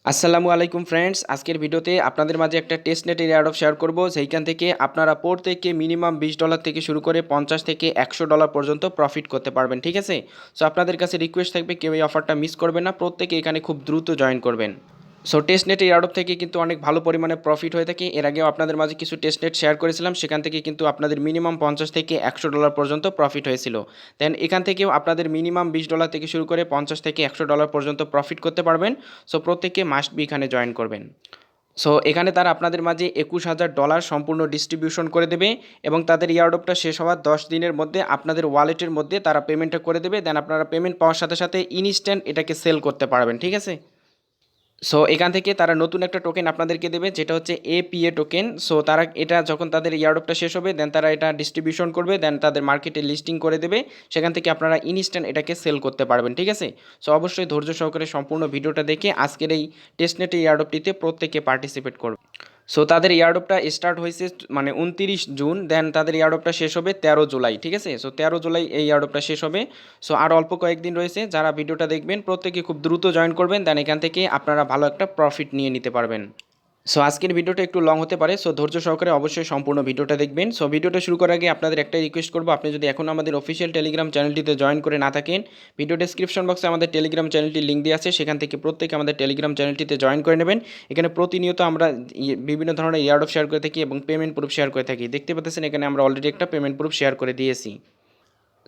আসসালামু আলাইকুম ফ্রেন্ডস, আজকের ভিডিওতে আপনাদের মাঝে একটা টেস্টনেট এয়ারড্রপ শেয়ার করব। সেইখান থেকে আপনারা প্রত্যেককে মিনিমাম $20 থেকে শুরু করে 50 থেকে $100 পর্যন্ত প্রফিট করতে পারবেন। ঠিক আছে, সো আপনাদের কাছে রিকোয়েস্ট থাকবে কেউ এই অফারটা মিস করবেন না, প্রত্যেকে এখানে খুব দ্রুত জয়েন করবেন। সো টেস্টনেট এয়ারড্রপ থেকে কিন্তু অনেক ভালো পরিমাণে প্রফিট হয়ে থাকে। এর আগেও আপনাদের মাঝে কিছু টেস্টনেট শেয়ার করেছিলাম, সেখান থেকে কিন্তু আপনাদের মিনিমাম 50 থেকে $100 পর্যন্ত প্রফিট হয়েছিল। দেন এখান থেকেও আপনাদের মিনিমাম $20 থেকে শুরু করে 50 থেকে $100 পর্যন্ত প্রফিট করতে পারবেন। সো প্রত্যেকে মাস্ট বি এখানে জয়েন করবেন। সো এখানে তারা আপনাদের মাঝে $21,000 সম্পূর্ণ ডিস্ট্রিবিউশন করে দেবে এবং তাদের এয়ারড্রপটা শেষ হওয়ার 10 দিনের মধ্যে আপনাদের ওয়ালেটের মধ্যে তারা পেমেন্টটা করে দেবে। দেন আপনারা পেমেন্ট পাওয়ার সাথে সাথে ইনস্ট্যান্ট এটাকে সেল করতে পারবেন। ঠিক আছে, সো এখান থেকে তারা নতুন একটা টোকেন আপনাদেরকে দেবে, যেটা হচ্ছে এপিএ টোকেন। সো তারা এটা যখন তাদের এয়ারড্রপটা শেষ হবে, দেন তারা এটা ডিস্ট্রিবিউশন করবে, দেন তাদের মার্কেটে লিস্টিং করে দেবে। সেখান থেকে আপনারা ইনস্ট্যান্ট এটাকে সেল করতে পারবেন। ঠিক আছে, সো অবশ্যই ধৈর্য সহকারে সম্পূর্ণ ভিডিওটা দেখে আজকের এই টেস্টনেট এয়ারড্রপটিতে প্রত্যেকে পার্টিসিপেট করবে। সো তাদের এয়ারড্রপটা স্টার্ট হয়েছে মানে 29 জুন, দেন তাদের এয়ারড্রপটা শেষ হবে 13 জুলাই। ঠিক আছে, সো 13 জুলাই এই এয়ারড্রপটা শেষ হবে। সো আর অল্প কয়েকদিন রয়েছে, যারা ভিডিওটা দেখবেন প্রত্যেকে খুব দ্রুত জয়েন করবেন, দেন এখান থেকে আপনারা ভালো একটা প্রফিট নিয়ে নিতে পারবেন। সো আজকের ভিডিওটা একটু লং হতে পারে, সো ধৈর্য সহকারে অবশ্যই সম্পূর্ণ ভিডিওটা দেখবেন। সো ভিডিওটা শুরু করার আগে আপনাদের একটাই রিকোয়েস্ট করবো, আপনি যদি এখন আমাদের অফিসিয়াল টেলিগ্রাম চ্যানেলটিতে জয়েন করে না থাকেন, ভিডিও ডেসক্রিপশন বক্সে আমাদের টেলিগ্রাম চ্যানেলটির লিঙ্ক দিয়ে আছে, সেখান থেকে প্রত্যেকে আমাদের টেলিগ্রাম চ্যানেলটিতে জয়েন করে নেবেন। এখানে প্রতিনিয়ত আমরা বিভিন্ন ধরনের এয়ারড্রপ শেয়ার করে থাকি এবং পেমেন্ট প্রুফ শেয়ার করে থাকি। দেখতে পাচ্ছেন এখানে আমরা অলরেডি একটা পেমেন্ট প্রুফ শেয়ার করে দিয়েছি।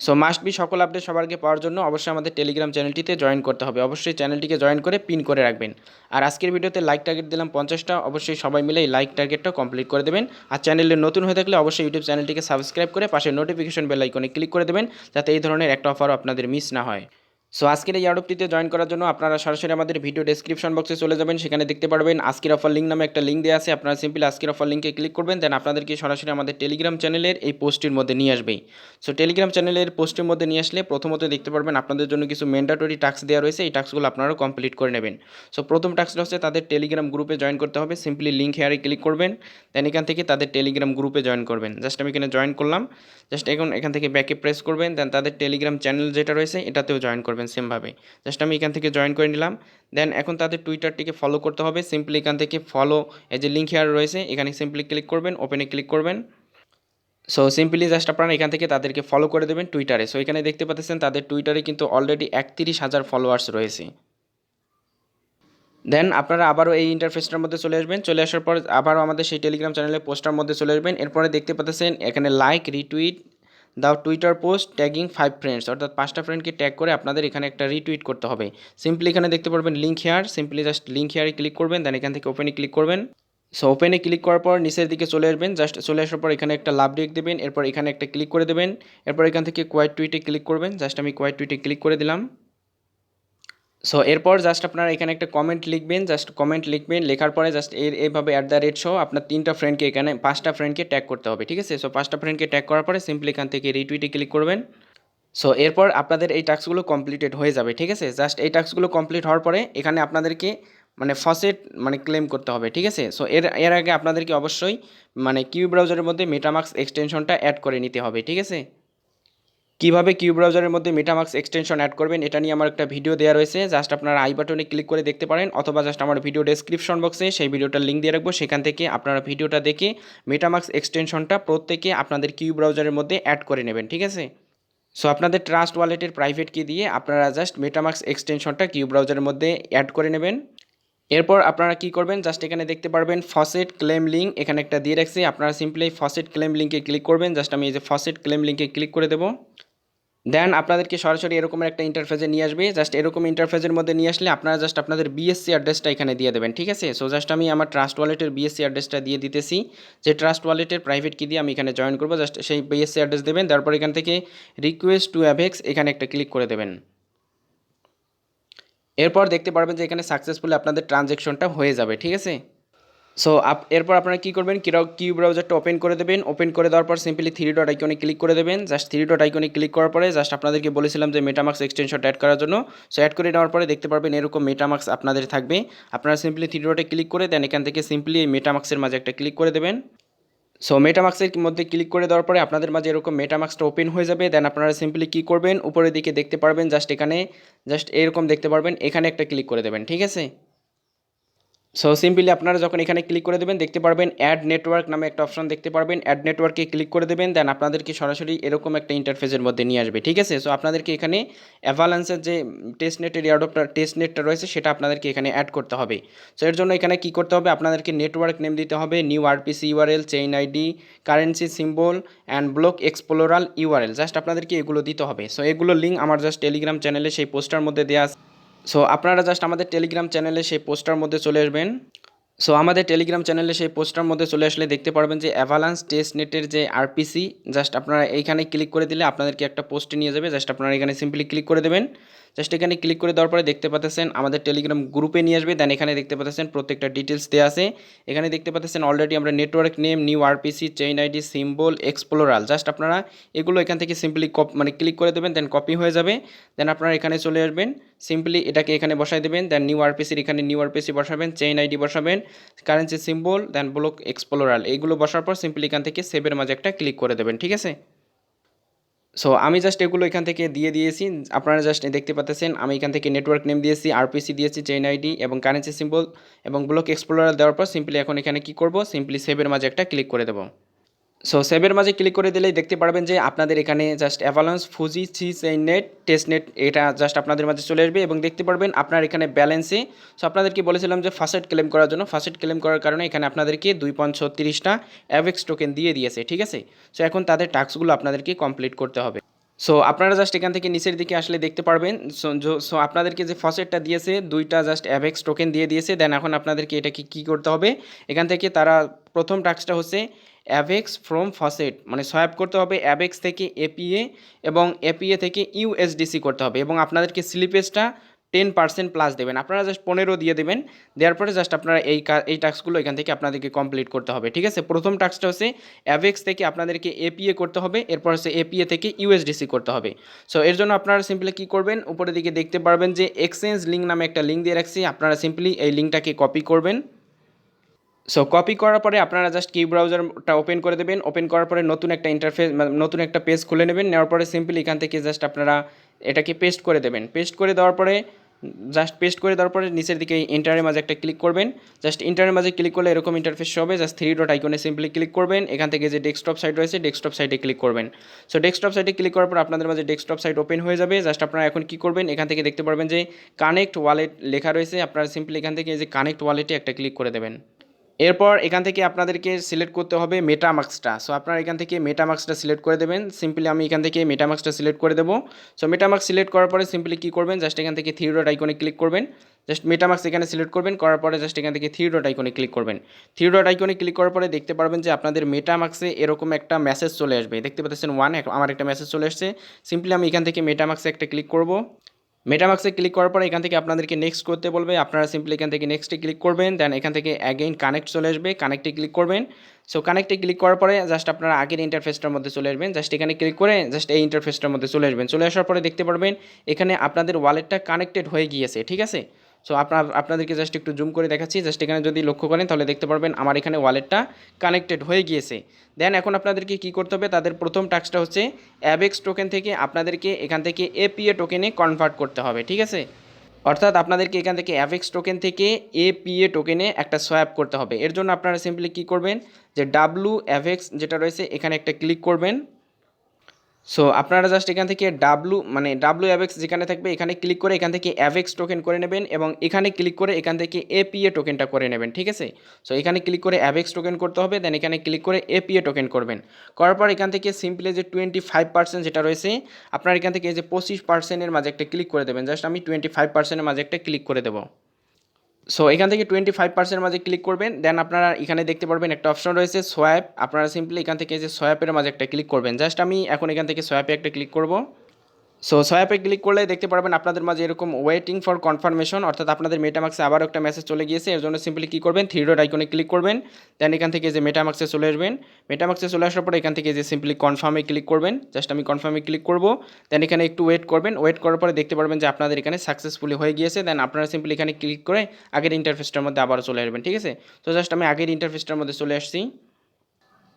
সো মাস্ট বি সকল আপডেট সবার আগে পাওয়ার জন্য অবশ্যই আমাদের টেলিগ্রাম চ্যানেলটিতে জয়েন করতে হবে। অবশ্যই চ্যানেলটিকে জয়েন করে পিন করে রাখবেন। আর আজকের ভিডিওতে লাইক টার্গেট দিলাম 50টা, অবশ্যই সবাই মিলে এই লাইক টার্গেটটা কমপ্লিট করে দেবেন। আর চ্যানেলে নতুন হয়ে থাকলে অবশ্যই ইউটিউব চ্যানেলটিকে সাবস্ক্রাইব করে পাশে নোটিফিকেশন বেল আইকনে ক্লিক করে দেবেন, যাতে এই ধরনের একটা অফারও আপনাদের মিস না হয়। সো আজকের এই এয়ারড্রপটিতে জয়েন করার জন্য আপনারা সরাসরি আমাদের ভিডিও ডেসক্রিপশন বক্সে চলে যাবেন, সেখানে দেখতে পারবেন আজকের অফার লিঙ্ক নামে একটা লিঙ্ক দেওয়া আছে। আপনারা সিম্পলি আজকের অফার লিঙ্কে ক্লিক করবেন, দেন আপনাদেরকে সরাসরি আমাদের টেলিগ্রাম চ্যানেলের এই পোস্টের মধ্যে নিয়ে আসবেই। সো টেলিগ্রাম চ্যানেলের পোস্টের মধ্যে নিয়ে আসলে প্রথমত দেখতে পারবেন আপনাদের জন্য কিছু ম্যান্ডেটরি টাস্ক দেওয়া রয়েছে, এই টাস্কগুলো আপনারাও কমপ্লিট করে নেবেন। সো প্রথম টাস্কটা হচ্ছে তাদের টেলিগ্রাম গ্রুপে জয়েন করতে হবে। সিম্পলি লিঙ্ক হেয়ারে ক্লিক করবেন, দেন এখান থেকে তাদের টেলিগ্রাম গ্রুপে জয়েন করবেন। জাস্ট আমি এখানে জয়েন করলাম, জাস্ট এখান থেকে ব্যাকে প্রেস করবেন, দেন তাদের টেলিগ্রাম চ্যানেল যেটা রয়েছে এটাতেও জয়েন করবেন সেমভাবে। জাস্ট আমি এখান থেকে জয়েন করে নিলাম। দেন এখন তাদের টুইটারটিকে ফলো করতে হবে। সিম্পলি এখান থেকে ফলো এই যে লিঙ্ক হেয়ার রয়েছে এখানে সিম্পলি ক্লিক করবেন, ওপেনে ক্লিক করবেন। সো সিম্পলি জাস্ট আপনারা এখান থেকে তাদেরকে ফলো করে দেবেন টুইটারে। সো এখানে দেখতে পাচ্ছেন তাদের টুইটারে কিন্তু অলরেডি 31,000 ফলোয়ার্স রয়েছে। দেন আপনারা আবারও এই ইন্টারফেসটার মধ্যে চলে আসবেন, চলে আসার পর আবারও আমাদের সেই টেলিগ্রাম চ্যানেলের পোস্টার মধ্যে চলে আসবেন। এরপরে দেখতে পাচ্ছেন এখানে লাইক রিটুইট দাও টুইটার পোস্ট ট্যাগিং 5 ফ্রেন্ডস, অর্থাৎ 5টা ফ্রেন্ডকে ট্যাগ করে আপনাদের এখানে একটা রিটুইট করতে হবে। সিম্পলি এখানে দেখতে পারবেন link here, simply just link হেয়ারে ক্লিক করবেন, দেন এখান থেকে ওপেনে ক্লিক করবেন। সো ওপেনে ক্লিক করার পর নিচের দিকে চলে আসবেন, জাস্ট চলে আসার পর এখানে একটা লাভ রেখ দেবেন, এরপর এখানে একটা ক্লিক করে দেবেন। এরপর এখান থেকে কোয়াইট টুইটে ক্লিক করবেন, জাস্ট আমি কোয়াইট টুইটে ক্লিক করে দিলাম। সো এরপর জাস্ট আপনারা এখানে একটা কমেন্ট লিখবেন, জাস্ট কমেন্ট লিখবেন, লেখার পরে জাস্ট এইভাবে @ সহ আপনার 3টা ফ্রেন্ডকে এখানে 5টা ফ্রেন্ডকে ট্যাগ করতে হবে। ঠিক আছে, সো 5টা ফ্রেন্ডকে ট্যাগ করার পরে সিম্পলি এখান থেকে রিটুইটে ক্লিক করবেন। সো এরপর আপনাদের এই টাস্কগুলো কমপ্লিটেড হয়ে যাবে। ঠিক আছে, জাস্ট এই টাস্কগুলো কমপ্লিট হওয়ার পরে এখানে আপনাদেরকে মানে ফসেট মানে ক্লেম করতে হবে। ঠিক আছে, সো এর আগে আপনাদেরকে অবশ্যই মানে কিউ ব্রাউজারের মধ্যে মেটামাক্স এক্সটেনশনটা অ্যাড করে নিতে হবে। ঠিক আছে, কীভাবে কিউ ব্রাউজারের মধ্যে মেটামাক্স এক্সটেনশন অ্যাড করবেন এটা নিয়ে আমার একটা ভিডিও দেওয়া রয়েছে, জাস্ট আপনারা আই বাটনে ক্লিক করে দেখতে পারেন, অথবা জাস্ট আমার ভিডিও ডেসক্রিপশন বক্সে সেই ভিডিওটার লিঙ্ক দিয়ে রাখবো, সেখান থেকে আপনারা ভিডিওটা দেখে মেটামাক্স এক্সটেনশনটা প্রত্যেকে আপনাদের কিউ ব্রাউজারের মধ্যে অ্যাড করে নেবেন। ঠিক আছে, সো আপনাদের ট্রাস্ট ওয়ালেটের প্রাইভেট কি দিয়ে আপনারা জাস্ট মেটামাক্স এক্সটেনশনটা কিউ ব্রাউজারের মধ্যে অ্যাড করে নেবেন। এরপর আপনারা কি করবেন, জাস্ট এখানে দেখতে পারবেন ফসেট ক্লেম লিঙ্ক এখানে একটা দিয়ে রাখছি, আপনারা সিম্পলি ফসেট ক্লেম লিঙ্কে ক্লিক করবেন। জাস্ট আমি এই যে ফসেট ক্লেম লিঙ্কে ক্লিক করে দেবো। দেন আপনাদেরকে সরাসরি এরকম একটা ইন্টারফেসে নিয়ে আসবে, জাস্ট এরকম ইন্টারফেসের মধ্যে নিয়ে আসলে আপনারা জাস্ট আপনাদের বিএসসি অ্যাড্রেসটা এখানে দিয়ে দেবেন। ঠিক আছে, সো জাস্ট আমি আমার ট্রাস্ট ওয়ালেটের বিএসসি অ্যাড্রেসটা দিয়ে দিতেছি, যে ট্রাস্ট ওয়ালেটের প্রাইভেট কি দিয়ে আমি এখানে জয়েন করবো, জাস্ট সেই বিএসসি অ্যাড্রেস দেবেন। তারপর এখান থেকে রিকোয়েস্ট টু অ্যাভেক্স এখানে একটা ক্লিক করে দেবেন। এরপর দেখতে পারবেন যে এখানে সাকসেসফুলি আপনাদের ট্রানজ্যাকশনটা হয়ে যাবে। ঠিক আছে, সো এরপর আপনারা কী করবেন, কিউ ব্রাউজারটা ওপেন করে দেবেন। ওপেন করে দেওয়ার পর সিম্পলি 3 ডট আইকনে ক্লিক করে দেবেন। জাস্ট 3 ডট আইকনে ক্লিক করার পরে জাস্ট আপনাদেরকে বলেছিলাম যে মেটামাক্স এক্সটেনশনটা অ্যাড করার জন্য, সো অ্যাড করে নেওয়ার পরে দেখতে পারবেন এরকম মেটামাক্স আপনাদের থাকবে। আপনারা সিম্পলি 3 ডটে ক্লিক করে দেন এখান থেকে সিম্পলি এই মেটামাক্সের মাঝে একটা ক্লিক করে দেবেন। সো মেটামাক্সের মধ্যে ক্লিক করে দেওয়ার পরে আপনাদের মাঝে এরকম মেটামাক্সটা ওপেন হয়ে যাবে। দেন আপনারা সিম্পলি কী করবেন, উপরের দিকে দেখতে পারবেন জাস্ট এখানে জাস্ট এরকম দেখতে পারবেন, এখানে একটা ক্লিক করে দেবেন। ঠিক আছে, সো সিম্পলি আপনারা যখন এখানে ক্লিক করে দেবেন দেখতে পারবেন অ্যাড নেটওয়ার্ক নামে একটা অপশন দেখতে পারবেন। অ্যাড নেটওয়ার্কে ক্লিক করে দেবেন, দেন আপনাদেরকে সরাসরি এরকম একটা ইন্টারফেসের মধ্যে নিয়ে আসবে, ঠিক আছে। সো আপনাদেরকে এখানে অ্যাভালান্সের যে টেস্টনেটের এয়ারড্রপটা টেস্টনেটটা রয়েছে সেটা আপনাদেরকে এখানে অ্যাড করতে হবে। সো এর জন্য এখানে কী করতে হবে, আপনাদেরকে নেটওয়ার্ক নেম দিতে হবে, new RPC URL, chain ID, currency symbol and block explorer URL, just আপনাদেরকে এগুলো দিতে হবে। সো এগুলোর লিঙ্ক আমার জাস্ট টেলিগ্রাম চ্যানেলে সেই পোস্টার মধ্যে দেওয়া আছে। সো আপনারা জাস্ট আমাদের টেলিগ্রাম চ্যানেলে সেই পোস্টার মধ্যে চলে আসবেন। সো আমাদের টেলিগ্রাম চ্যানেলে সেই পোস্টার মধ্যে চলে আসলে দেখতে পারবেন যে অ্যাভালান্স টেস্টনেটের যে আরপিসি, জাস্ট আপনারা এইখানে ক্লিক করে দিলে আপনাদেরকে একটা পোস্টে নিয়ে যাবে। জাস্ট আপনারা এখানে সিম্পলি ক্লিক করে দেবেন। জাস্ট এখানে ক্লিক করে দেওয়ার পরে দেখতে পাচ্ছেন আমাদের টেলিগ্রাম গ্রুপে নিয়ে আসবে। দেন এখানে দেখতে পাচ্ছেন প্রত্যেকটা ডিটেলস দেওয়া আছে। এখানে দেখতে পাচ্ছেন অলরেডি আমরা network name, new RPC, chain ID, symbol, explorer, just আপনারা এগুলো এখান থেকে সিম্পলি মানে ক্লিক করে দেবেন, দেন কপি হয়ে যাবে। দেন আপনারা এখানে চলে আসবেন, সিম্পলি এটাকে এখানে বসাই দেবেন। দেন নিউ আরপিসির এখানে নিউ আরপিসি বসাবেন, চেইন আইডি বসাবেন, কারেন্সি সিম্বল, দেন ব্লক এক্সপ্লোরাল, এইগুলো বসার পর সিম্পলি এখান থেকে সেভের মাঝে একটা ক্লিক করে দেবেন, ঠিক আছে। সো আমি জাস্ট এগুলো এখান থেকে দিয়ে দিয়েছি। আপনারা জাস্ট দেখতে পাচ্ছেন আমি এখান থেকে নেটওয়ার্ক নেম দিয়েছি, আরপিসি দিয়েছি, চেইন আইডি এবং কারেন্সি সিম্বল এবং ব্লক এক্সপ্লোরার দেওয়ার পর সিম্পলি এখন এখানে কি করব, সিম্পলি সেভের মাঝে একটা ক্লিক করে দেবো। সো সেভের মাঝে ক্লিক করে দিলেই দেখতে পারবেন যে আপনাদের এখানে just avalanche Fuji C chain net testnet এটা জাস্ট আপনাদের মাঝে চলে আসবে এবং দেখতে পারবেন আপনার এখানে ব্যালেন্সে। সো আপনাদেরকে বলেছিলাম যে ফার্স্ট ক্লেম করার জন্য, ফার্স্ট ক্লেম করার কারণে এখানে আপনাদেরকে 2.36টা অ্যাভেক্স টোকেন দিয়ে দিয়েছে, ঠিক আছে। সো এখন তাদের টাস্কগুলো আপনাদেরকে কমপ্লিট করতে হবে। সো আপনারা জাস্ট এখান থেকে নিচের দিকে আসলে দেখতে পারবেন সো আপনাদেরকে যে ফসেটটা দিয়েছে 2টা জাস্ট অ্যাভেক্স টোকেন দিয়ে দিয়েছে। দেন এখন আপনাদেরকে এটাকে কী করতে হবে, এখান থেকে তারা প্রথম টাস্কটা হচ্ছে অ্যাভেক্স ফ্রম ফসেট, মানে সোয়াপ করতে হবে অ্যাভেক্স থেকে এপিএ এবং এপিএ থেকে ইউএসডিসি করতে হবে এবং আপনাদেরকে স্লিপেজটা 10% প্লাস দেবেন। আপনারা জাস্ট 15 দিয়ে দেবেন। দেওয়ার পরে জাস্ট আপনারা এই টাস্কগুলো এখান থেকে আপনাদেরকে কমপ্লিট করতে হবে, ঠিক আছে। প্রথম টাস্কটা হচ্ছে অ্যাভেক্স থেকে আপনাদেরকে এপিএ করতে হবে, এরপর হচ্ছে এপিএ থেকে ইউএসডিসি করতে হবে। সো এর জন্য আপনারা সিম্পলি কী করবেন, উপরের দিকে দেখতে পারবেন যে এক্সচেঞ্জ লিঙ্ক নামে একটা লিঙ্ক দিয়ে রাখছি, আপনারা সিম্পলি এই লিঙ্কটাকে কপি করবেন। সো কপি করার পরে আপনারা জাস্ট কি ব্রাউজারটা ওপেন করে দেবেন। ওপেন করার পরে নতুন একটা ইন্টারফেস, নতুন একটা পেজ খুলে নেবেন। নেওয়ার পরে সিম্পলি এখান থেকে জাস্ট আপনারা এটাকে পেস্ট করে দেবেন। পেস্ট করে দেওয়ার পরে নিচের দিকে ইন্টারের মাঝে একটা ক্লিক করবেন। জাস্ট ইন্টারের মাঝে ক্লিক করলে এরকম ইন্টারফেস হবে। জাস্ট 3 ডট আইকনে সিম্পলি ক্লিক করবেন। এখান থেকে যে ডেস্কটপ সাইট রয়েছে ডেস্কটপ সাইটে ক্লিক করবেন। সো ডেস্কটপ সাইটে ক্লিক করার পর আপনাদের মাঝে ডেস্কটপ সাইট ওপেন হয়ে যাবে। জাস্ট আপনারা এখন কী করবেন, এখান থেকে দেখতে পারবেন যে কানেক্ট ওয়ালেট লেখা রয়েছে। আপনারা সিম্পলি এখান থেকে যে কানেক্ট ওয়ালেটে একটা ক্লিক করে দেবেন। এরপর এখান থেকে আপনাদেরকে সিলেক্ট করতে হবে মেটামাস্কটা। সো আপনারা এখান থেকে মেটামাস্কটা সিলেক্ট করে দেবেন। সিম্পলি আমি এখান থেকে মেটামাস্কটা সিলেক্ট করে দেবো। সো মেটামাস্ক সিলেক্ট করার পরে সিম্পলি কী করবেন, জাস্ট এখান থেকে 3 ডট আইকনে ক্লিক করবেন। জাস্ট মেটামাস্ক এখানে সিলেক্ট করবেন, করার পরে জাস্ট এখান থেকে 3 ডট আইকনে ক্লিক করবেন। 3 ডট আইকনে ক্লিক করার পরে দেখতে পারবেন যে আপনাদের মেটামাস্কে এরকম একটা মেসেজ চলে আসবে। দেখতে পাচ্ছেন আমার একটা মেসেজ চলে আসছে। সিম্পলি আমি এখান থেকে মেটামাস্কে একটা ক্লিক করব। মেটামাস্কে ক্লিক করার পরে এখান থেকে আপনাদেরকে নেক্সট করতে বলবে। আপনারা সিম্পলি এখান থেকে নেক্সটে ক্লিক করবেন। দেন এখান থেকে অ্যাগেইন কানেক্ট চলে আসবে, কানেক্টে ক্লিক করবেন। সো কানেক্টে ক্লিক করার পরে জাস্ট আপনারা আগের ইন্টারফেসটার মধ্যে চলে আসবেন। জাস্ট এখানে ক্লিক করে জাস্ট এই ইন্টারফেসটার মধ্যে চলে আসবেন। চলে আসার পরে দেখতে পারবেন এখানে আপনাদের ওয়ালেটটা কানেক্টেড হয়ে গিয়েছে, ঠিক আছে। সো আপনাদেরকে জাস্ট একটু জুম করে দেখাচ্ছি। জাস্ট এখানে যদি লক্ষ্য করেন তাহলে দেখতে পারবেন আমার এখানে ওয়ালেটটা কানেক্টেড হয়ে গিয়েছে। দেন এখন আপনাদেরকে কী করতে হবে, তাদের প্রথম টাস্কটা হচ্ছে অ্যাভেক্স টোকেন থেকে আপনাদেরকে এখান থেকে এপিএ টোকেনে কনভার্ট করতে হবে, ঠিক আছে। অর্থাৎ আপনাদেরকে এখান থেকে অ্যাভেক্স টোকেন থেকে এপিএ টোকেনে একটা সোয়াপ করতে হবে। এর জন্য আপনারা সিম্পলি কী করবেন, যে ডাব্লু অ্যাভেক্স যেটা রয়েছে এখানে একটা ক্লিক করবেন। সো আপনারা জাস্ট এখান থেকে ডাব্লু অ্যাভেক্স যেখানে থাকবে এখানে ক্লিক করে এখান থেকে অ্যাভেক্স টোকেন করে নেবেন এবং এখানে ক্লিক করে এখান থেকে এপিএ টোকেনটা করে নেবেন, ঠিক আছে। সো এখানে ক্লিক করে অ্যাভেক্স টোকেন করতে হবে, দেন এখানে ক্লিক করে এপিএ টোকেন করবেন। করার পর এখান থেকে সিম্পলি যে 25% যেটা রয়েছে আপনার এখান থেকে এই যে 25%-এর মাঝে একটা ক্লিক করে দেবেন। জাস্ট আমি 25%-এর মাঝে একটা ক্লিক করে দেবো। সো এখান থেকে 25% মাঝে ক্লিক করবেন। দেন আপনারা এখানে দেখতে পারবেন একটা অপশন রয়েছে সোয়াপ। আপনারা সিম্পলি এখান থেকে যে সোয়াপের মাঝে একটা ক্লিক করবেন। জাস্ট আমি এখন এখান থেকে সোয়াপে একটা ক্লিক করব। সো সোয়াপে ক্লিক করলে দেখতে পারবেন আপনাদের মাঝে এরকম ওয়েটিং ফর কনফার্মেশন, অর্থাৎ আপনাদের মেটামাক্সে আবারও একটা মেসেজ চলে গিয়েছে। এর জন্য সিম্পলি কী করবেন, 3 ডট আইকনে ক্লিক করবেন। দেন এখান থেকে যে মেটামাক্সে চলে আসবেন। মেটামাক্সে চলে আসার পরে এখান থেকে যে সিম্পলি কনফার্মে ক্লিক করবেন। জাস্ট আমি কনফার্মে ক্লিক করব। দেন এখানে একটু ওয়েট করবেন। ওয়েট করার পরে দেখতে পারবেন যে আপনাদের এখানে সাকসেসফুলি হয়ে গিয়েছে। দেন আপনারা সিম্পলি এখানে ক্লিক করে আগের ইন্টারফেসটার মধ্যে আবারও চলে আসবেন, ঠিক আছে। তো জাস্ট আমি আগের ইন্টারফেসটার মধ্যে চলে আসছি।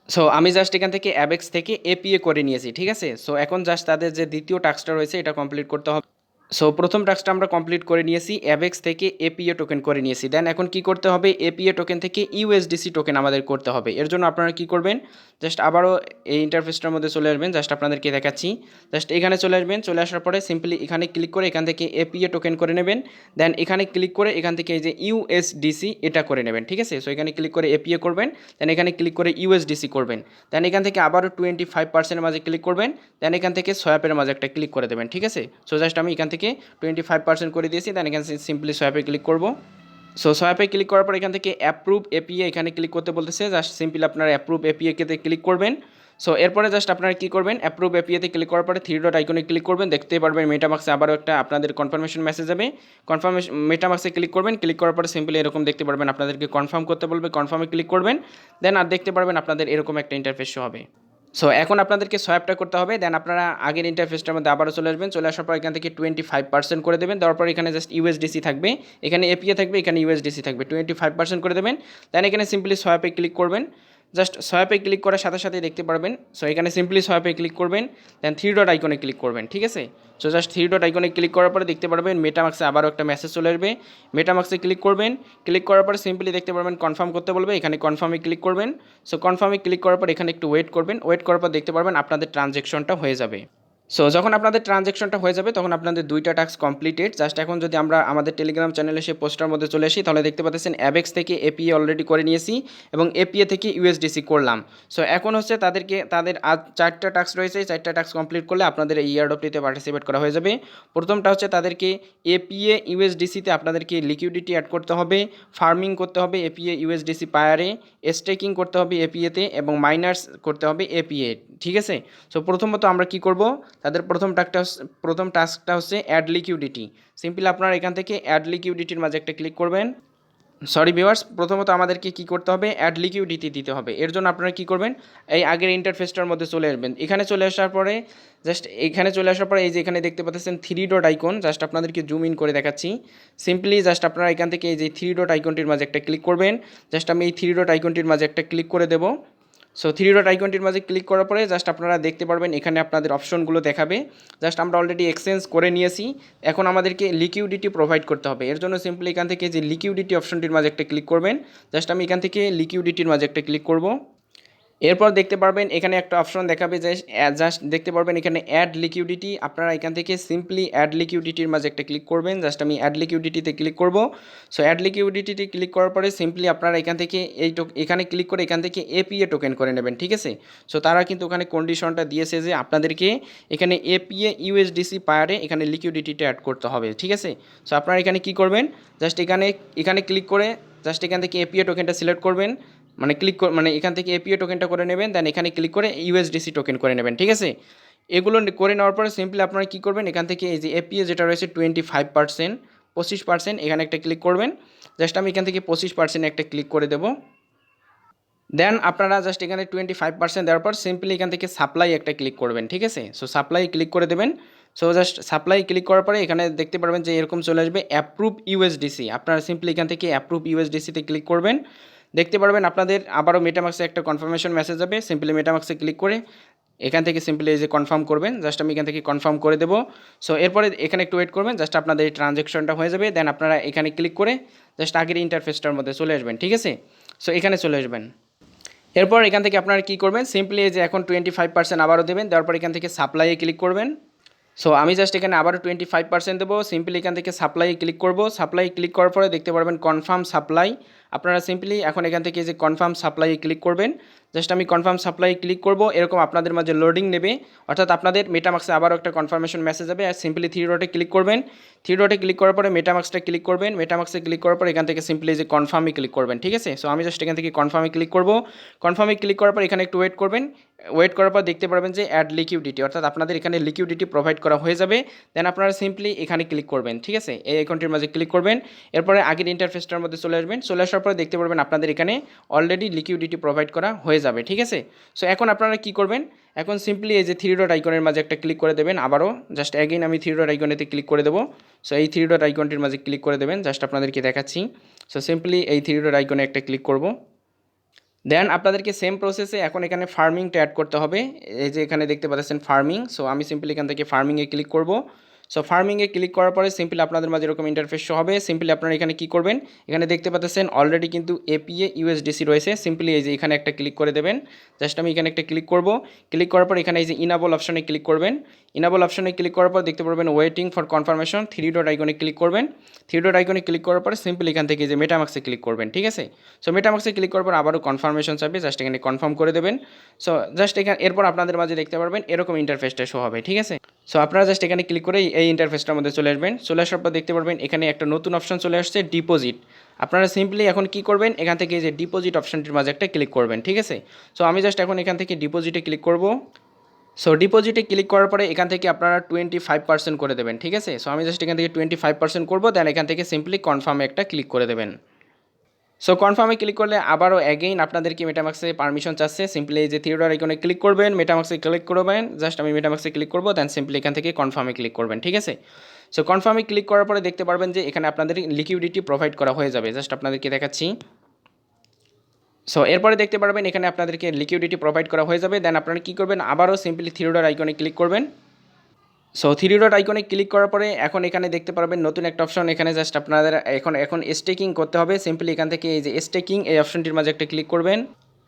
সো আমি জাস্ট এখান থেকে অ্যাভেক্স থেকে এপিএ করে নিয়েছি, ঠিক আছে। সো এখন জাস্ট তাদের যে দ্বিতীয় টাস্কটা রয়েছে এটা কমপ্লিট করতে হবে। সো প্রথম টাস্কটা আমরা কমপ্লিট করে নিয়েছি, অ্যাভেক্স থেকে এপিএ টোকেন করে নিয়েছি। দেন এখন কি করতে হবে, এপিএ টোকেন থেকে ইউএসডিসি টোকেন আমাদের করতে হবে। এর জন্য আপনারা কি করবেন, জাস্ট আবারও এই ইন্টারফেসটার মধ্যে চলে আসবেন, জাস্ট আপনাদেরকে দেখাচ্ছি। জাস্ট এখানে চলে আসবেন, চলে আসার পরে সিম্পলি এখানে ক্লিক করে এখান থেকে এপিএ টোকেন করে নেবেন। দেন এখানে ক্লিক করে এখান থেকে এই যে ইউএসডিসি এটা করে নেবেন, ঠিক আছে। সো এখানে ক্লিক করে এপিএ করবেন, দেন এখানে ক্লিক করে ইউএসডিসি করবেন। দেন এখান থেকে আবারও 25% মাঝে ক্লিক করবেন, দেন এখান থেকে সোয়াপের মাঝে একটা ক্লিক করে দেবেন, ঠিক আছে। সো জাস্ট আমি এখান থেকে 25% করে দিয়েছি, দেন এখানে সিম্পলি সোয়াপে ক্লিক করব। সো সোয়াপে ক্লিক করার পর এখান থেকে অ্যাপ্রুভ এপিএ এখানে ক্লিক করতে বলতেছে, জাস্ট সিম্পলি আপনারা অ্যাপ্রুভ এপিএতে ক্লিক করবেন। সো এরপরে জাস্ট আপনারা কী করবেন, অ্যাপ্রুভ এপিএতে ক্লিক করার পরে 3 ডট আইকনে ক্লিক করবেন, দেখতে পারবেন মেটামাক্সে আবারও একটা আপনাদের কনফার্মেশন মেসেজ যাবে। কনফার্মেশন মেটামাক্সে ক্লিক করবেন, ক্লিক করার পরে সিম্পলি এরকম দেখতে পারবেন আপনাদেরকে কনফার্ম করতে বলবে, কনফার্মে ক্লিক করবেন। দেন আর দেখতে পারবেন আপনাদের এরকম একটা ইন্টারফেস শো হবে। সো এখন আপনাদেরকে সোয়াপটা করতে হবে, দেন আপনারা আগের ইন্টারফেসটার মধ্যে আবারও চলে আসবেন, চলে আসার পর এখান থেকে 25% করে দেবেন, দেওয়ার পর এখানে জাস্ট ইউএসডিসি থাকবে, এখানে এপিএ থাকবে, এখানে ইউএসডিসি থাকবে, 25% করে দেবেন। দেন এখানে সিম্পলি সোয়াপে ক্লিক করবেন, জাস্ট সোয়াপে ক্লিক করার সাথে সাথে দেখতে পারবেন। সো এখানে সিম্পলি সোয়াপে ক্লিক করবেন, দেন 3 ডট আইকনে ক্লিক করবেন, ঠিক আছে। সো জাস্ট 3 ডট আইকনে ক্লিক করার পরে দেখতে পারবেন মেটামাক্সে আবারও একটা মেসেজ চলে আসবে, মেটামাক্সে ক্লিক করবেন, ক্লিক করার পরে সিম্পলি দেখতে পারবেন কনফার্ম করতে বলবে, এখানে কনফার্মে ক্লিক করবেন। সো কনফার্মে ক্লিক করার পর এখানে একটু ওয়েট করবেন, ওয়েট করার পর দেখতে পারবেন আপনাদের ট্রানজ্যাকশনটা হয়ে যাবে। সো যখন আপনাদের ট্রানজ্যাকশনটা হয়ে যাবে তখন আপনাদের 2টা টাস্ক কমপ্লিটেড। জাস্ট এখন যদি আমরা আমাদের টেলিগ্রাম চ্যানেলে সে পোস্টার মধ্যে চলে আসি, তাহলে দেখতে পাচ্ছেন অ্যাভেক্স থেকে এপিএ অলরেডি করে নিয়েছি এবং এপিএ থেকে ইউএসডিসি করলাম। সো এখন হচ্ছে তাদের আজ 4টা টাস্ক রয়েছে, 4টা টাস্ক কমপ্লিট করলে আপনাদের এই এয়ারড্রপটিতে পার্টিসিপেট করা হয়ে যাবে। প্রথমটা হচ্ছে তাদেরকে এপিএ ইউএসডিসিতে আপনাদেরকে লিকুইডিটি অ্যাড করতে হবে, ফার্মিং করতে হবে এপিএ ইউএসডিসি পায়ারে, স্টেকিং করতে হবে এপিএতে এবং মাইনার্স করতে হবে এপিএ, ঠিক আছে। সো প্রথমত আমরা কি করব, তাদের প্রথম টাস্কটা হচ্ছে অ্যাড লিকুইডিটি। সিম্পলি আপনারা এখান থেকে অ্যাড লিকুইডিটির মাঝে একটা ক্লিক করবেন। সরি ভিউয়ার্স, প্রথমত আমাদেরকে কি করতে হবে, অ্যাড লিকুইডিটি দিতে হবে। এর জন্য আপনারা কি করবেন, এই আগের ইন্টারফেসটার মধ্যে চলে আসবেন, এখানে চলে আসার পরে জাস্ট এখানে চলে আসার পরে এই যে এখানে দেখতে পাচ্ছেন 3 ডট আইকন, জাস্ট আপনাদেরকে জুম ইন করে দেখাচ্ছি। সিম্পলি জাস্ট আপনারা এখান থেকে এই যে 3 ডট আইকনটির মাঝে একটা ক্লিক করবেন, জাস্ট আমি এই 3 ডট আইকনটির মাঝে একটা ক্লিক করে দেবো। সো 3 ডট আইকনটির মাঝে ক্লিক করার পরে জাস্ট আপনারা দেখতে পারবেন এখানে আপনাদের অপশনগুলো দেখাবে। জাস্ট আমরা অলরেডি এক্সচেঞ্জ করে নিয়েছি, এখন আমাদেরকে লিকুইডিটি প্রোভাইড করতে হবে। এর জন্য সিম্পলি এখান থেকে যে লিকুইডিটি অপশনটির মাঝে একটা ক্লিক করবেন, জাস্ট আমি এখান থেকে লিকুইডিটির মাঝে একটা ক্লিক করব। এরপর দেখতে পারবেন এখানে একটা অপশন দেখাবে যে জাস্ট দেখতে পারবেন এখানে অ্যাড লিকুইডিটি, আপনারা এখান থেকে সিম্পলি অ্যাড লিকুইডিটির মাঝে একটা ক্লিক করবেন, জাস্ট আমি অ্যাড লিকুইডিটিতে ক্লিক করব। সো অ্যাড লিকুইডিটিতে ক্লিক করার পরে সিম্পলি আপনারা এখান থেকে এখানে ক্লিক করে এখান থেকে এপিএ টোকেন করে নেবেন, ঠিক আছে। সো তারা কিন্তু ওখানে কন্ডিশনটা দিয়েছে যে আপনাদেরকে এখানে এপিএ ইউএসডিসি পায়ারে এখানে লিকুইডিটিটা অ্যাড করতে হবে, ঠিক আছে। সো আপনারা এখানে কি করবেন, জাস্ট এখানে ক্লিক করে জাস্ট এখান থেকে এপিএ টোকেনটা সিলেক্ট করবেন, মানে এখান থেকে এপিএ টোকেনটা করে নেবেন, দেন এখানে ক্লিক করে ইউএসডিসি টোকেন করে নেবেন, ঠিক আছে। এগুলো করে নেওয়ার পরে সিম্পলি আপনারা কী করবেন, এখান থেকে এই যে এপিএ যেটা রয়েছে 25%, 25% এখানে একটা ক্লিক করবেন। জাস্ট আমি এখান থেকে 25% একটা ক্লিক করে দেবো। দেন আপনারা জাস্ট এখানে 25% দেওয়ার পর সিম্পলি এখান থেকে সাপ্লাই একটা ক্লিক করবেন, ঠিক আছে। সো সাপ্লাই ক্লিক করে দেবেন। সো জাস্ট সাপ্লাই ক্লিক করার পরে এখানে দেখতে পারবেন যে এরকম চলে আসবে অ্যাপ্রুভ ইউএসডিসি, আপনারা সিম্পলি এখান থেকে অ্যাপ্রুভ ইউএসডিসিতে ক্লিক করবেন। দেখতে পারবেন আপনাদের আবারও মেটামাক্সে একটা কনফার্মেশন মেসেজ যাবে, সিম্পলি মেটামাক্সে ক্লিক করে এখান থেকে সিম্পলি এই যে কনফার্ম করবেন, জাস্ট আমি এখান থেকে কনফার্ম করে দেবো। সো এরপরে এখানে একটু ওয়েট করবেন, জাস্ট আপনাদের এই ট্রানজ্যাকশনটা হয়ে যাবে। দেন আপনারা এখানে ক্লিক করে জাস্ট আগের ইন্টারফেসটার মধ্যে চলে আসবেন, ঠিক আছে। সো এখানে চলে আসবেন। এরপর এখান থেকে আপনারা কী করবেন, সিম্পলি এই যে এখন 25% আবারও দেবেন, দেওয়ার পর এখান থেকে সাপ্লাইয়ে ক্লিক করবেন। সো আমি জাস্ট এখানে আবারও 25% দেবো, সিম্পলি এখান থেকে সাপ্লাই ক্লিক করব। সাপ্লাই ক্লিক করার পরে দেখতে পারবেন কনফার্ম সাপ্লাই, আপনারা সিম্পলি এখন এখান থেকে যে কনফার্ম সাপ্লাই ক্লিক করবেন। জাস্ট আমি কনফার্ম সাপ্লাই ক্লিক করব, এরকম আপনাদের মাঝে লোডিং নেবে, অর্থাৎ আপনাদের মেটামাক্সে আবারও একটা কনফার্মেশন মেসেজ যাবে। আর সিম্পলি 3 ডটে ক্লিক করবেন, 3 ডটে ক্লিক করার পরে মেটামাক্সটা ক্লিক করবেন, মেটামাক্সে ক্লিক করার পর এখান থেকে সিম্পলি যে কনফার্মে ক্লিক করবেন, ঠিক আছে। সো আমি জাস্ট এখান থেকে কনফার্মে ক্লিক করব। কনফার্মে ক্লিক করার পর এখানে একটু ওয়েট করবেন, ওয়েট করার পর দেখতে পারবেন যে অ্যাড লিকুইডিটি, অর্থাৎ আপনাদের এখানে লিকুইডিটি প্রোভাইড করা হয়ে যাবে। দেন আপনারা সিম্পলি এখানে ক্লিক করবেন, ঠিক আছে, এই অ্যাকাউন্টের মাঝে ক্লিক করবেন। এরপরে আগের ইন্টারফেসটার মধ্যে চলে আসবেন, চলে আসার পরে দেখতে পারবেন আপনাদের এখানে অলরেডি লিকুইডিটি প্রোভাইড করা হয়ে যাবে, ঠিক আছে। সো এখন আপনারা কি করবেন, এখন সিম্পলি এই যে 3 ডট আইকনের মাঝে একটা ক্লিক করে দেবেন, আবারও জাস্ট অ্যাগেইন আমি 3 ডট আইকনেতে ক্লিক করে দেবো। সো এই 3 ডট আইকনটির মাঝে ক্লিক করে দেবেন, জাস্ট আপনাদেরকে দেখাচ্ছি। সো সিম্পলি এই 3 ডট আইকনে একটা ক্লিক করব। দেন আপনাদেরকে সেম প্রসেসে এখন এখানে ফার্মিংটা অ্যাড করতে হবে, এই যে এখানে দেখতে পাচ্ছেন ফার্মিং। সো আমি সিম্পলি এখান থেকে ফার্মিংয়ে ক্লিক করব। সো ফার্মিংয়ে ক্লিক করার পরে সিম্পলি আপনাদের মাঝে এরকম ইন্টারফেস শো হবে। সিম্পলি আপনারা এখানে কী করবেন, এখানে দেখতে পাচ্ছেন অলরেডি কিন্তু এপিএ ইউএসডিসি রয়েছে। সিম্পলি এই যে এখানে একটা ক্লিক করে দেবেন। জাস্ট আমি এখানে একটা ক্লিক করব। ক্লিক করার পর এখানে এই যে ইনাবল অপশনে ক্লিক করবেন। ইনাবল অপশনে ক্লিক করার পর দেখতে পারবেন ওয়েটিং ফর কনফার্মেশন, 3 ডট আইকনে ক্লিক করবেন। 3 ডট আইকনে ক্লিক করার পরে সিম্পলি এখান থেকে যে মেটামাক্সে ক্লিক করবেন, ঠিক আছে। সো মেটামাক্সে ক্লিক করার পর আবারও কনফার্মেশন চাইবে, জাস্ট এখানে কনফার্ম করে দেবেন। সো জাস্ট এখানে এরপর আপনাদের মাঝে দেখতে পারবেন এরকম ইন্টারফেসটা শো হবে, ঠিক আছে। সো আপনারা জাস্ট এখানে ক্লিক করে এই ইন্টারফেসটার মধ্যে চলে আসবেন। চলে আসার পর দেখতে পারবেন এখানে একটা নতুন অপশন চলে আসছে, ডিপোজিট। আপনারা সিম্পলি এখন কি করবেন, এখান থেকে এই যে ডিপোজিট অপশনটির মাঝে একটা ক্লিক করবেন, ঠিক আছে। সো আমি জাস্ট এখন এখান থেকে ডিপোজিটে ক্লিক করব। সো ডিপোজিটে ক্লিক করার পরে এখান থেকে আপনারা 25% করে দেবেন, ঠিক আছে। সো আমি জাস্ট এখান থেকে 25% করবো, দেন এখান থেকে সিম্পলি কনফার্মে একটা ক্লিক করে দেবেন। সো কনফার্মে ক্লিক করলে আবারও অ্যাগেইন আপনাদেরকে মেটামাক্সে পারমিশন চাচ্ছে। সিম্পলি এই যে থ্রি ডট আইকনে ক্লিক করবেন, মেটামাক্সে ক্লিক করবেন, জাস্ট আমি মেটামাক্সে ক্লিক করবো, দেন সিম্পলি এখান থেকে কনফার্মে ক্লিক করবেন, ঠিক আছে। সো কনফার্মে ক্লিক করার পরে দেখতে পারবেন যে এখানে আপনাদের লিকুইডিটি প্রোভাইড করা হয়ে যাবে। জাস্ট আপনাদেরকে দেখাচ্ছি। সো এরপরে দেখতে পারবেন এখানে আপনাদেরকে লিকুইডিটি প্রোভাইড করা হয়ে যাবে। দেন আপনারা কী করবেন, আবারও সিম্পলি থ্রি ডট আইকনে ক্লিক করবেন। সো থ্রি ডট আইকনে ক্লিক করার পরে এখন এখানে দেখতে পারবেন নতুন একটা অপশন, এখানে জাস্ট আপনাদের এখন স্টেকিং করতে হবে। সিম্পলি এখান থেকে এই যে স্টেকিং এই অপশনটির মাঝে একটা ক্লিক করবেন।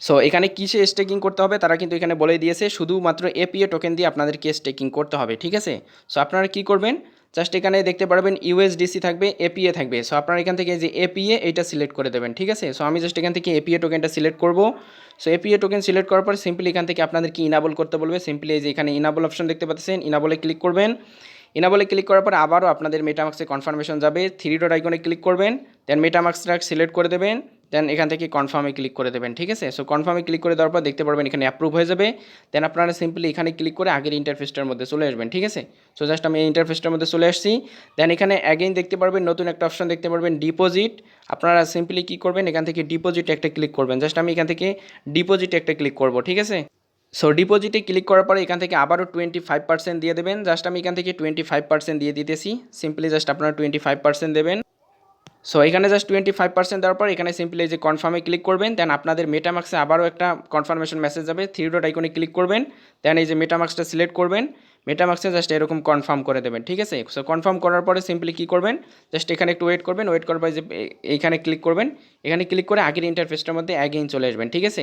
সো এখানে কিসে স্টেকিং করতে হবে তারা কিন্তু এখানে বলে দিয়েছে, শুধুমাত্র এপিএ টোকেন দিয়ে আপনাদেরকে স্টেকিং করতে হবে, ঠিক আছে। সো আপনারা কী করবেন, জাস্ট এখানে দেখতে পারবেন ইউএসডিসি থাকবে, এপিএ থাকবে। সো আপনারা এখান থেকে যে এপিএ এইটা সিলেক্ট করে দেবেন, ঠিক আছে। সো আমি জাস্ট এখান থেকে এপিএ টোকেনটা সিলেক্ট করব। সো এপিএ টোকেন সিলেক্ট করার পর সিম্পলি এখান থেকে আপনাদেরকে ইনাবল করতে বলবে। সিম্পলি এই যে এখানে ইনাবল অপশন দেখতে পাচ্ছেন, ইনাবলে ক্লিক করবেন। ইনাবলে ক্লিক করার পর আবারও আপনাদের মেটামাক্সে কনফার্মেশন যাবে, থ্রি ডট আইকনে ক্লিক করবেন, দেন মেটামাক্সটা সিলেক্ট করে দেবেন, দেন এখান থেকে কনফার্মে ক্লিক করে দেবেন, ঠিক আছে। সো কনফার্মে ক্লিক করে দেওয়ার পর দেখতে পারবেন এখানে অ্যাপ্রুভ হয়ে যাবে। দেন আপনারা সিম্পলি এখানে ক্লিক করে আগের ইন্টারফেসটার মধ্যে চলে আসবেন, ঠিক আছে। সো জাস্ট আমি এই ইন্টারফেসটার মধ্যে চলে আসছি। দেন এখানে অ্যাগেইন দেখতে পারবেন নতুন একটা অপশন দেখতে পারবেন, ডিপোজিট। আপনারা সিম্পলি কী করবেন, এখান থেকে ডিপোজিটে একটা ক্লিক করবেন। জাস্ট আমি এখান থেকে ডিপোজিটে একটা ক্লিক করব, ঠিক আছে। সো ডিপোজিটে ক্লিক করার পরে এখান থেকে আবারও 25% দিয়ে দেবেন। জাস্ট আমি এখান থেকে 25% দিয়ে দিতেছি। সিম্পলি জাস্ট আপনারা 25% দেবেন। সো এখানে জাস্ট 25% দেওয়ার পর এখানে সিম্পলি এই যে কনফার্মে ক্লিক করবেন। দেন আপনাদের মেটামাক্সে আবারও একটা কনফার্মেশন মেসেজ যাবে, থ্রি ডট আইকনে ক্লিক করবেন, দেন এই যে মেটামাক্সটা সিলেক্ট করবেন। মেটামাক্সে জাস্ট এরকম কনফার্ম করে দেবেন, ঠিক আছে। সো কনফার্ম করার পরে সিম্পলি কী করবেন, জাস্ট এখানে একটু ওয়েট করবেন। ওয়েট করার পরে যে এইখানে ক্লিক করবেন, এখানে ক্লিক করে আগের ইন্টারফেসটার মধ্যে অ্যাগেইন চলে আসবেন, ঠিক আছে।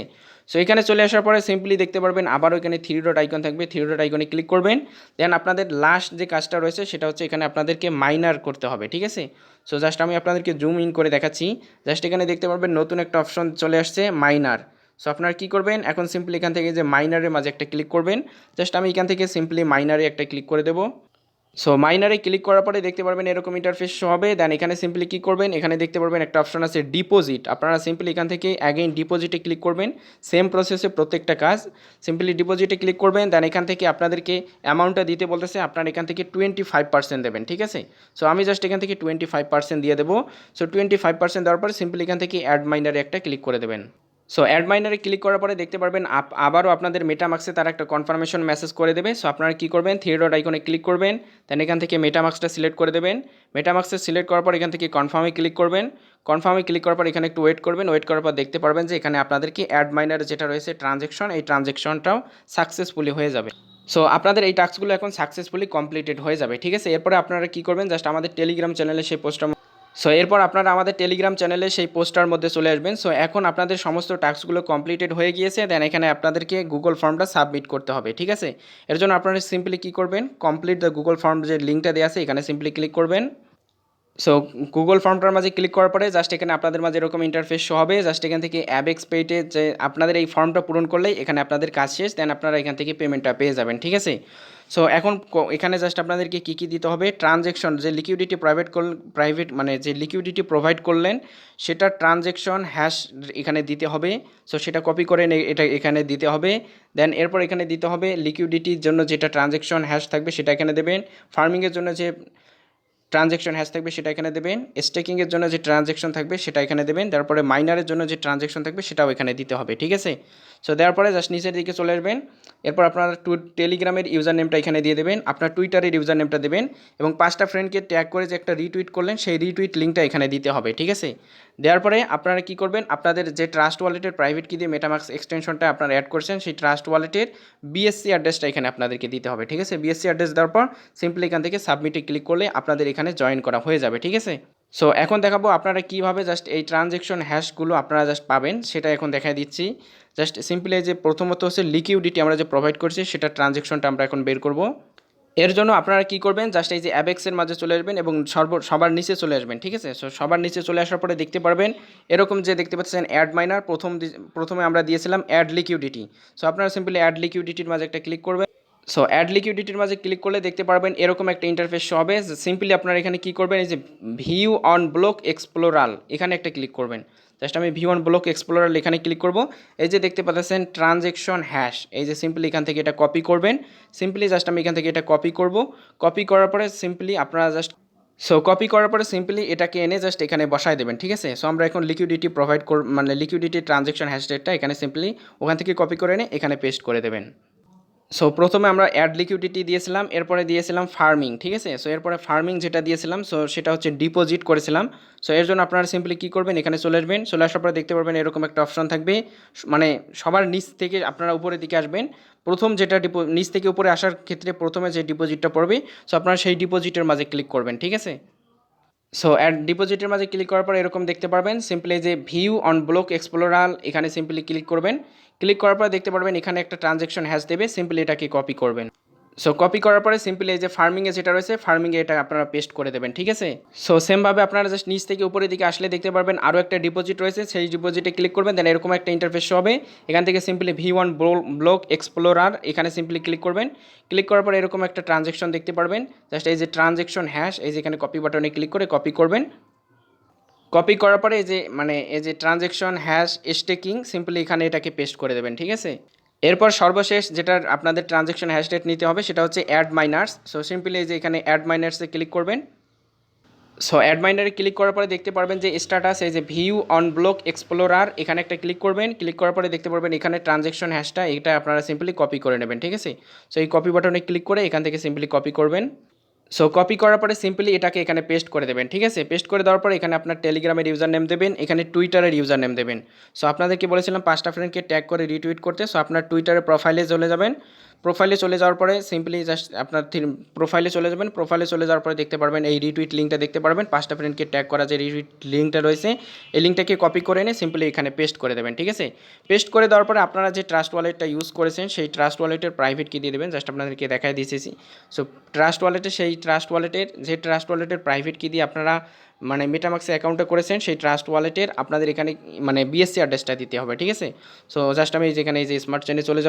সো এখানে চলে আসার পরে সিম্পলি দেখতে পারবেন আবারও এখানে থ্রি ডট আইকন থাকবে, থ্রি ডট আইকনে ক্লিক করবেন। দেন আপনাদের লাস্ট যে কাজটা রয়েছে সেটা হচ্ছে এখানে আপনাদেরকে মাইনার করতে হবে, ঠিক আছে। সো জাস্ট আমি আপনাদেরকে জুম ইন করে দেখাচ্ছি। জাস্ট এখানে দেখতে পারবেন নতুন একটা অপশন চলে আসছে, মাইনার। সো আপনারা কী করবেন, এখন সিম্পলি এখান থেকে যে মাইনারের মাঝে একটা ক্লিক করবেন। জাস্ট আমি এখান থেকে সিম্পলি মাইনারে একটা ক্লিক করে দেবো। সো মাইনারে ক্লিক করার পরে দেখতে পারবেন এরকম ইন্টারফেস হবে। দেন এখানে সিম্পলি কী করবেন, এখানে দেখতে পারবেন একটা অপশন আছে ডিপোজিট। আপনারা সিম্পলি এখান থেকে অ্যাগেইন ডিপোজিটে ক্লিক করবেন। সেম প্রসেসে প্রত্যেকটা কাজ, সিম্পলি ডিপোজিটে ক্লিক করবেন। দেন এখান থেকে আপনাদেরকে অ্যামাউন্টটা দিতে বলতেছে, আপনারা এখান থেকে 25% দেবেন, ঠিক আছে। সো আমি জাস্ট এখান থেকে 25% দিয়ে দেবো। সো 25% দেওয়ার পরে সিম্পলি এখান থেকে অ্যাড মাইনারে একটা ক্লিক করে দেবেন। সো অ্যাড মাইনারে ক্লিক করার পরে দেখতে পারবেন আবারও আপনাদের মেটামাক্সে তারা একটা কনফার্মেশন মেসেজ করে দেবে। সো আপনারা কী করবেন, থ্রি ডট আইকনে ক্লিক করবেন, দেন এখান থেকে মেটামাক্সটা সিলেক্ট করে দেবেন। মেটামাক্সে সিলেক্ট করার পর এখান থেকে কনফার্মে ক্লিক করবেন। কনফার্মে ক্লিক করার পর এখানে একটু ওয়েট করবেন। ওয়েট করার পর দেখতে পারবেন যে এখানে আপনাদেরকে অ্যাড মাইনারে যেটা রয়েছে ট্রানজ্যাকশন, এই ট্রানজ্যাকশনটাও সাকসেসফুলি হয়ে যাবে। সো আপনাদের এই টাস্কগুলো এখন সাকসেসফুলি কমপ্লিটেড হয়ে যাবে, ঠিক আছে। এরপরে আপনারা কী করবেন, জাস্ট আমাদের টেলিগ্রাম চ্যানেলে সেই পোস্টটা সো এরপর আপনারা আমাদের টেলিগ্রাম চ্যানেলে সেই পোস্টার মধ্যে চলে আসবেন। সো এখন আপনাদের সমস্ত টাস্কগুলো কমপ্লিটেড হয়ে গিয়েছে। দেন এখানে আপনাদেরকে গুগল ফর্মটা সাবমিট করতে হবে, ঠিক আছে। এর জন্য আপনারা সিম্পলি কী করবেন, কমপ্লিট দ্য গুগল ফর্ম যে লিঙ্কটা দেওয়া আছে এখানে সিম্পলি ক্লিক করবেন। সো গুগল ফর্মটার মাঝে ক্লিক করার পরে জাস্ট এখানে আপনাদের মাঝে এরকম ইন্টারফেস শো হবে। জাস্ট এখান থেকে অ্যাভেক্স পেইটে যে আপনাদের এই ফর্মটা পূরণ করলেই এখানে আপনাদের কাজ শেষ। দেন আপনারা এখান থেকে পেমেন্টটা পেয়ে যাবেন, ঠিক আছে। সো এখন এখানে জাস্ট আপনাদেরকে কী কী দিতে হবে, ট্রানজ্যাকশন যে লিকুইডিটি প্রাইভেট মানে যে লিকুইডিটি প্রোভাইড করলেন সেটা ট্রানজ্যাকশন হ্যাশ এখানে দিতে হবে। সো সেটা কপি করে এটা এখানে দিতে হবে। দেন এরপর এখানে দিতে হবে লিকুইডিটির জন্য যেটা ট্রানজ্যাকশন হ্যাশ থাকবে সেটা এখানে দেবেন। ফার্মিংয়ের জন্য যে ট্রানজ্যাকশন হ্যাশ থাকবে সেটা এখানে দেবেন। স্টেকিংয়ের জন্য যে ট্রানজ্যাকশন থাকবে সেটা এখানে দেবেন। তারপরে মাইনারের জন্য যে ট্রানজ্যাকশন থাকবে সেটাও এখানে দিতে হবে, ঠিক আছে। সো দেওয়ার পরে জাস্ট নিচের দিকে চলে আসবেন। এরপর আপনারা টেলিগ্রামের ইউজার নেমটা এখানে দিয়ে দেবেন, আপনার টুইটারের ইউজার নেমটা দেবেন এবং 5টা ফ্রেন্ডকে ট্যাগ করে যে একটা রিটুইট করলেন সেই রিটুইট লিঙ্কটা এখানে দিতে হবে, ঠিক আছে। দেওয়ার পরে আপনারা কী করবেন, আপনাদের যে ট্রাস্ট ওয়ালেটের প্রাইভেট কি দিয়ে মেটামাক্স এক্সটেনশনটা আপনারা অ্যাড করছেন সেই ট্রাস্ট ওয়ালেটের বিএসসি অ্যাড্রেসটা এখানে আপনাদেরকে দিতে হবে, ঠিক আছে। বিএসসি অ্যাড্রেস দেওয়ার পর সিম্পলি এখান থেকে সাবমিটে ক্লিক করলে আপনাদের এখানে জয়েন করা হয়ে যাবে, ঠিক আছে। সো এখন দেখাবো আপনারা কীভাবে জাস্ট এই ট্রানজ্যাকশন হ্যাশগুলো আপনারা জাস্ট পাবেন, সেটা এখন দেখাই দিচ্ছি। জাস্ট সিম্পলি যে প্রথমত হচ্ছে লিকুইডিটি আমরা যে প্রোভাইড করছি সেটা ট্রানজ্যাকশনটা আমরা এখন বের করব। এর জন্য আপনারা কি করবেন, জাস্ট এই যে অ্যাভেক্সের মাঝে চলে আসবেন এবং সবার নিচে চলে আসবেন, ঠিক আছে। সো সবার নিচে চলে আসার পরে দেখতে পারবেন এরকম যে দেখতে পাচ্ছেন অ্যাড মাইনার, প্রথমে আমরা দিয়েছিলাম অ্যাড লিকুইডিটি। সো আপনারা সিম্পলি অ্যাড লিকুইডিটির মাঝে একটা ক্লিক করবেন। সো অ্যাড লিকুইডিটির মাঝে ক্লিক করলে দেখতে পারবেন এরকম একটা ইন্টারফেস শো হবে। সিম্পলি আপনারা এখানে কি করবেন, এই যে ভিউ অন ব্লক এক্সপ্লোরাল এখানে একটা ক্লিক করবেন। জাস্ট আমি ভিউ অন ব্লক এক্সপ্লোরাল এখানে ক্লিক করব। এই যে দেখতে পাচ্ছেন ট্রানজ্যাকশন হ্যাশ, এই যে সিম্পলি এখান থেকে এটা কপি করবেন। সিম্পলি জাস্ট আমি এখান থেকে এটা কপি করব। কপি করার পরে সিম্পলি আপনারা জাস্ট কপি করার পরে সিম্পলি এটাকে এনে জাস্ট এখানে বসায় দেবেন, ঠিক আছে। সো আমরা এখন লিকুইডিটি প্রোভাইড মানে লিকুইডিটি ট্রানজ্যাকশন হ্যাশ ডেটটা এখানে সিম্পলি ওখান থেকে কপি করে এনে এখানে পেস্ট করে দেবেন। সো প্রথমে আমরা অ্যাড লিকুইডিটি দিয়েছিলাম, এরপরে দিয়েছিলাম ফার্মিং, ঠিক আছে। সো এরপরে ফার্মিং যেটা দিয়েছিলাম সো সেটা হচ্ছে ডিপোজিট করেছিলাম। সো এর জন্য আপনারা সিম্পলি কী করবেন, এখানে চলে আসবেন। চলে আসার পরে দেখতে পারবেন এরকম একটা অপশন থাকবে, মানে সবার নিচ থেকে আপনারা উপরের দিকে আসবেন। প্রথম যেটা নিচ থেকে উপরে আসার ক্ষেত্রে প্রথমে যে ডিপোজিটটা পড়বে সো আপনারা সেই ডিপোজিটের মাঝে ক্লিক করবেন, ঠিক আছে। সো অ্যাড ডিপোজিটের মাঝে ক্লিক করার পর এরকম দেখতে পারবেন সিম্পলি যে ভিউ অন ব্লক এক্সপ্লোরাল এখানে সিম্পলি ক্লিক করবেন। ক্লিক করার পর দেখতে পারবেন এখানে একটা ট্রানজ্যাকশন হ্যাশ দেবে, সিম্পলি এটাকে কপি করবেন। সো কপি করার পরে সিম্পলি এই যে ফার্মিংয়ে যেটা রয়েছে ফার্মিংয়ে এটা আপনারা পেস্ট করে দেবেন, ঠিক আছে। সো সেমভাবে আপনারা জাস্ট নিচ থেকে উপরের দিকে আসলে দেখতে পারবেন আরও একটা ডিপোজিট রয়েছে, সেই ডিপোজিটে ক্লিক করবেন। দেন এরকম একটা ইন্টারফেস হবে, এখান থেকে simply view on block explorer এখানে সিম্পলি ক্লিক করবেন। ক্লিক করার পরে এরকম একটা ট্রানজ্যাকশন দেখতে পারবেন, জাস্ট এই যে ট্রানজ্যাকশন হ্যাশ এই যে এখানে কপি বাটনে ক্লিক করে কপি করবেন। কপি করার পরে এই যে ট্রানজ্যাকশন হ্যাশ স্টেকিং সিম্পলি এখানে এটাকে পেস্ট করে দেবেন, ঠিক আছে। এরপর সর্বশেষ যেটা আপনাদের ট্রানজ্যাকশন হ্যাশ রেট নিতে হবে সেটা হচ্ছে অ্যাড মাইনার্স। সো সিম্পলি এই যে এখানে অ্যাড মাইনার্সে ক্লিক করবেন। সো অ্যাড মাইনারে ক্লিক করার পরে দেখতে পারবেন যে স্ট্যাটাস এই যে ভিউ অন ব্লক এক্সপ্লোরার এখানে একটা ক্লিক করবেন। ক্লিক করার পরে দেখতে পারবেন এখানে ট্রানজ্যাকশন হ্যাশটা এটা আপনারা সিম্পলি কপি করে নেবেন, ঠিক আছে। সো এই কপি বাটনে ক্লিক করে এখান থেকে সিম্পলি কপি করবেন। সো কপি করার পরে সিম্পলি এটাকে এখানে পেস্ট করে দেবেন, ঠিক আছে। পেস্ট করে দেওয়ার পরে এখানে আপনার টেলিগ্রামের ইউজার নেম দেবেন, এখানে টুইটারের ইউজার নেম দেবেন। সো আপনাদেরকে বলেছিলাম 5টা ফ্রেন্ডকে ট্যাগ করে রিটুইট করতে। সো আপনার টুইটারের প্রোফাইলে চলে যাবেন। প্রোফাইলে চলে যাওয়ার পরে সিম্পলি জাস্ট আপনার প্রোফাইলে চলে যাবেন। প্রোফাইলে চলে যাওয়ার পরে দেখতে পারবেন এই রিটুইট লিঙ্কটা দেখতে পারবেন, 5টা ফ্রেন্ডকে ট্যাগ করা যে রিটুইট লিঙ্কটা রয়েছে এই লিঙ্কটাকে কপি করে এনে সিম্পলি এখানে পেস্ট করে দেবেন, ঠিক আছে। পেস্ট করে দেওয়ার পরে আপনারা যে ট্রাস্ট ওয়ালেটটা ইউজ করেছেন সেই ট্রাস্ট ওয়ালেটের প্রাইভেট কি দিয়ে দেবেন, জাস্ট আপনাদেরকে দেখাই দিয়েছি। সো ট্রাস্ট ওয়ালেটের যে ট্রাস্ট ওয়ালেটের প্রাইভেট কি দিয়ে আপনারা মানে মেটামাক্সে অ্যাকাউন্টে করেছেন সেই ট্রাস্ট ওয়ালেটের আপনাদের এখানে মানে বিএসসি অ্যাড্রেসটা দিতে হবে, ঠিক আছে। সো জাস্ট আমি যেখানে এই যে স্মার্ট চেনে চলে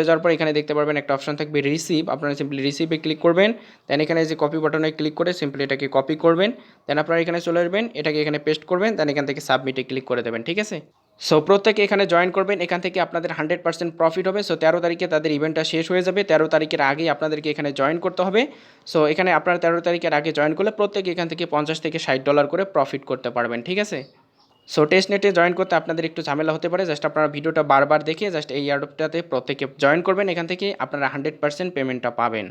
যাওয়ার পর এখানে দেখতে পারবেন একটা অপশন থাকবে রিসিভ, আপনারা সিম্পলি রিসিভে ক্লিক করবেন। দেন এখানে এই যে কপি বাটনে ক্লিক করে সিম্পলি এটাকে কপি করবেন। দেন আপনারা এখানে চলে আসবেন, এটাকে এখানে পেস্ট করবেন। দেন এখান থেকে সাবমিটে ক্লিক করে দেবেন, ঠিক আছে। সো প্রত্যেকে এখানে জয়েন করবেন, এখান থেকে আপনাদের 100% প্রফিট হবে। সো 13 তারিখে তাদের ইভেন্টটা শেষ হয়ে যাবে, 13 তারিখের আগেই আপনাদেরকে এখানে জয়েন করতে হবে। সো এখানে আপনারা 13 তারিখের আগে জয়েন করলে প্রত্যেকে এখান থেকে $50 থেকে $60 করে প্রফিট করতে পারবেন, ঠিক আছে। সো টেস্টনেটে জয়েন করতে আপনাদের একটু ঝামেলা হতে পারে, জাস্ট আপনারা ভিডিওটা বারবার দেখে জাস্ট এই এয়ারড্রপটাতে প্রত্যেকে জয়েন করবেন, এখান থেকে আপনারা 100% পেমেন্টটা পাবেন।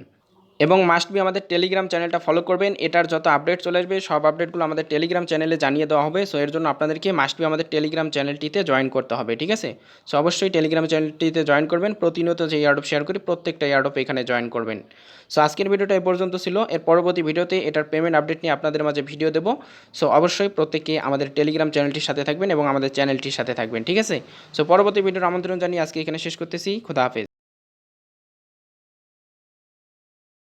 এবং মাস্ট বি আমাদের টেলিগ্রাম চ্যানেলটা ফলো করবেন, এটার যত আপডেট চলে আসবে সব আপডেটগুলো আমাদের টেলিগ্রাম চ্যানেলে জানিয়ে দেওয়া হবে। সো এর জন্য আপনাদেরকে মাস্ট বি আমাদের টেলিগ্রাম চ্যানেলটিতে জয়েন করতে হবে, ঠিক আছে। সো অবশ্যই টেলিগ্রাম চ্যানেলটিতে জয়েন করবেন, প্রতিনিয়ত যে এয়ারড্রপ শেয়ার করি প্রত্যেকটা এয়ারড্রপ এখানে জয়েন করবেন। সো আজকের ভিডিওটা এই পর্যন্ত ছিল, এর পরবর্তী ভিডিওতে এটার পেমেন্ট আপডেট নিয়ে আপনাদের মাঝে ভিডিও দেবো। সো অবশ্যই প্রত্যেকে আমাদের টেলিগ্রাম চ্যানেলটির সাথে থাকবেন এবং আমাদের চ্যানেলটির সাথে থাকবেন, ঠিক আছে। সো পরবর্তী ভিডিওর আমন্ত্রণ জানিয়ে আজকে এখানে শেষ করতেছি। খুদা হাফেজ।